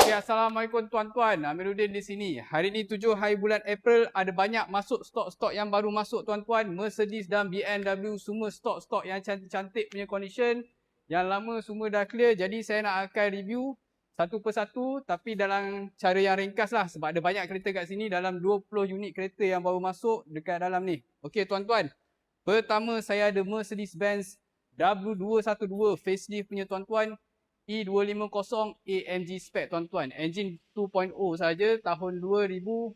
Okay, Assalamualaikum tuan-tuan. Amiruddin di sini. Hari ini 7 hari bulan April, ada banyak masuk stok-stok yang baru masuk tuan-tuan. Mercedes dan BMW semua stok-stok yang cantik-cantik punya condition. Yang lama semua dah clear, jadi saya nak akan review satu persatu tapi dalam cara yang ringkas lah sebab ada banyak kereta kat sini, dalam 20 unit kereta yang baru masuk dekat dalam ni. Okey tuan-tuan. Pertama saya ada Mercedes-Benz W212 facelift punya tuan-tuan. E250 AMG spec tuan-tuan. Engine 2.0 saja tahun 2013.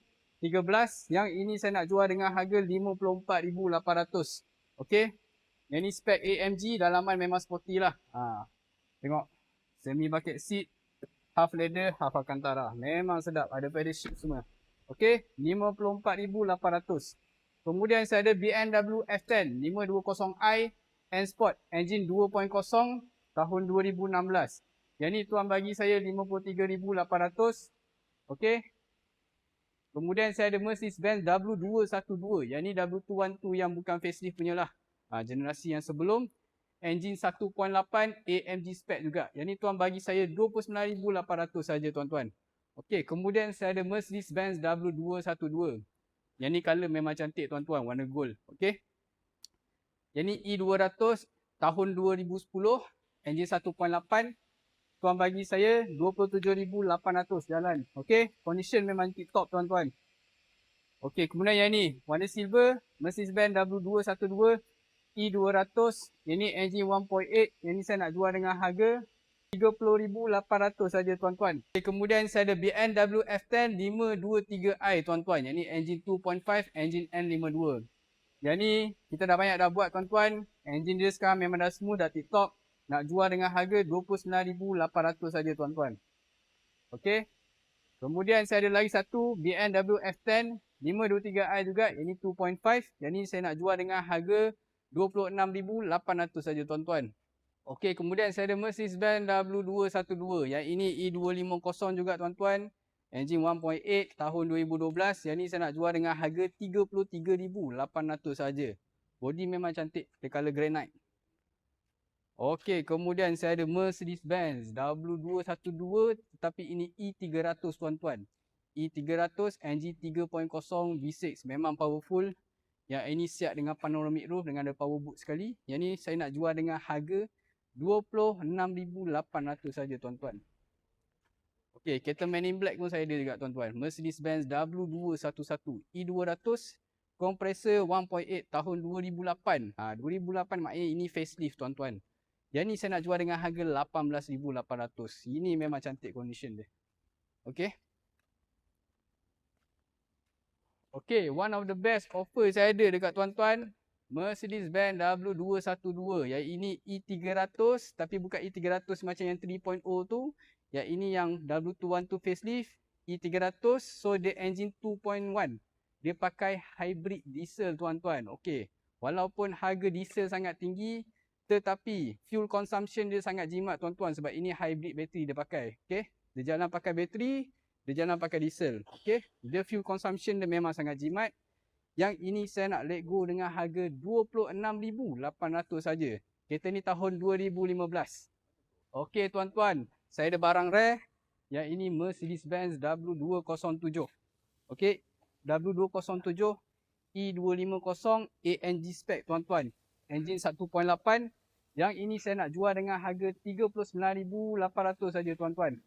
Yang ini saya nak jual dengan harga 54,800. Okey. Yang ni spec AMG, dalaman memang sporty lah. Tengok. Semi bucket seat, half leather, half alcantara. Memang sedap. Ada pedal shift semua. Okey. 54,800. Kemudian saya ada BMW F10 520i N Sport. Engine 2.0 tahun 2016. Yang ni tuan bagi saya 53,800. Okey. Kemudian saya ada Mercedes-Benz W212. Yang ni W212 yang bukan facelift punya lah. Generasi yang sebelum. Engine 1.8 AMG spec juga. Yang ni tuan bagi saya 29,800 saja tuan-tuan. Okey. Kemudian saya ada Mercedes-Benz W212. Yang ni color memang cantik tuan-tuan. Warna gold. Okey. Yang ni E200 tahun 2010. Engine 1.8. Tuan bagi saya 27,800 jalan. Okey. Condition memang tip top tuan-tuan. Okey. Kemudian yang ni. Warna silver. Mercedes-Benz W212 E200. Yang ni engine 1.8. Yang ni saya nak jual dengan harga 30,800 saja tuan-tuan. Okay, kemudian saya ada BMW F10 523i tuan-tuan. Yang ni engine 2.5, engine N52. Yang ni kita dah banyak dah buat tuan-tuan. Engine dia sekarang memang dah smooth, dah tip top. Nak jual dengan harga 29,800 saja tuan-tuan. Okey. Kemudian saya ada lagi satu BMW F10 523i juga. Yang ni 2.5. Yang ni saya nak jual dengan harga 26,800 saja tuan-tuan. Okey, kemudian saya ada Mercedes-Benz W212. Yang ini E250 juga tuan-tuan. Engine 1.8 tahun 2012. Yang ni saya nak jual dengan harga 33,800 saja. Body memang cantik, dia color granite. Okey, kemudian saya ada Mercedes-Benz W212 tetapi ini E300 tuan-tuan. E300 engine 3.0 V6 memang powerful. Yang ini siap dengan panoramic roof dengan ada power boot sekali. Yang ni saya nak jual dengan harga 26,800 saja tuan-tuan. Okey, kereta Man in Black pun saya ada juga tuan-tuan. Mercedes-Benz W211 E200 kompresor 1.8 tahun 2008. 2008 maknanya ini facelift tuan-tuan. Yang ni saya nak jual dengan harga 18,800. Ini memang cantik condition dia. Okey. Okey, one of the best offer saya ada dekat tuan-tuan. Mercedes-Benz W212. Yang ini E300 tapi bukan E300 macam yang 3.0 tu. Yang ini yang W212 facelift. E300 so dia engine 2.1. Dia pakai hybrid diesel tuan-tuan. Okey. Walaupun harga diesel sangat tinggi tetapi fuel consumption dia sangat jimat tuan-tuan sebab ini hybrid battery dia pakai. Okey. Dia jalan pakai bateri, dia jalan pakai diesel. Okey. Dia fuel consumption dia memang sangat jimat. Yang ini saya nak let go dengan harga 26,800 saja. Kereta ni tahun 2015. Okey tuan-tuan, saya ada barang rare. Yang ini Mercedes-Benz W207. Okey, W207 E250 AMG spec tuan-tuan. Engine 1.8. Yang ini saya nak jual dengan harga 39,800 saja tuan-tuan.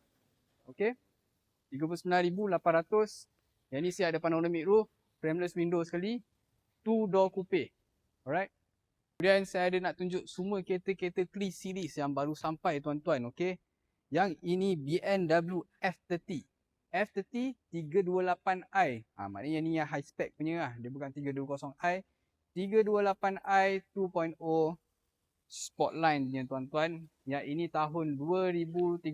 Okey. 39,800. Yang ni siap ada panoramic roof, frameless window sekali, 2-door coupe. Alright. Kemudian saya ada nak tunjuk semua kereta-kereta Cli series yang baru sampai tuan-tuan. Okey. Yang ini BMW F30. F30 328i. Maknanya ni yang high spec punya lah. Dia bukan 320i. 328i 2.0 Sportline punya tuan-tuan. Yang ini tahun 2013.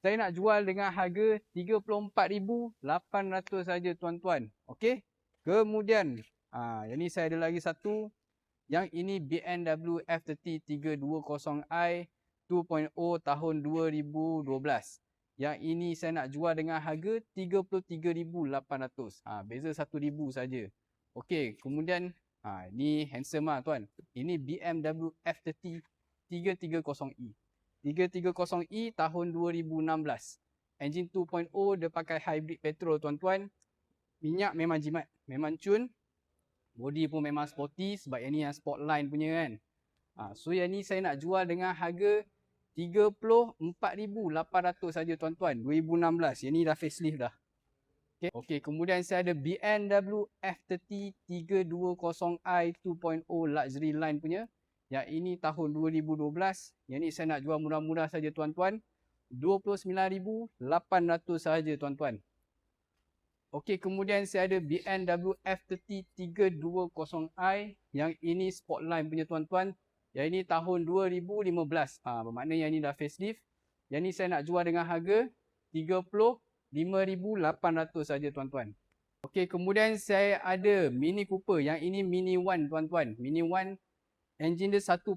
Saya nak jual dengan harga 34,800 saja tuan-tuan. Okey. Kemudian yang ni saya ada lagi satu. Yang ini BMW F30 320i 2.0 tahun 2012. Yang ini saya nak jual dengan harga 33,800. Beza 1,000 saja. Okey, kemudian ni handsome lah tuan. Ini BMW F30 330i. 330i tahun 2016. Engine 2.0 dia pakai hybrid petrol tuan-tuan. Minyak memang jimat, memang cun. Body pun memang sporty sebab yang ni yang Sportline punya kan. So yang ni saya nak jual dengan harga 34,800 saja tuan-tuan. 2016. Yang ni dah facelift dah. Okey, kemudian saya ada BMW F30 320i 2.0 luxury line punya. Yang ini tahun 2012. Yang ni saya nak jual murah-murah saja tuan-tuan. 29,800 saja tuan-tuan. Okey, kemudian saya ada BMW F30 320i. Yang ini Sportline punya tuan-tuan. Yang ini tahun 2015. Bermakna yang ini dah facelift. Yang ni saya nak jual dengan harga 35,800 saja tuan-tuan. Okey, kemudian saya ada Mini Cooper. Yang ini Mini One tuan-tuan. Mini One engine dia 1.6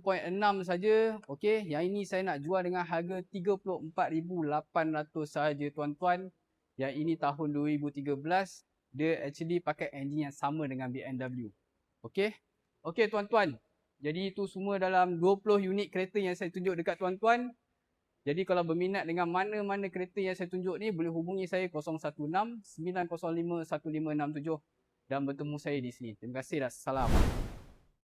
saja. Okey, yang ini saya nak jual dengan harga 34,800 saja tuan-tuan. Yang ini tahun 2013. Dia actually pakai engine yang sama dengan BMW. Okey. Okey tuan-tuan. Jadi itu semua dalam 20 unit kereta yang saya tunjuk dekat tuan-tuan. Jadi kalau berminat dengan mana-mana kereta yang saya tunjuk ni, boleh hubungi saya 016 905 1567 dan bertemu saya di sini. Terima kasih dan salam.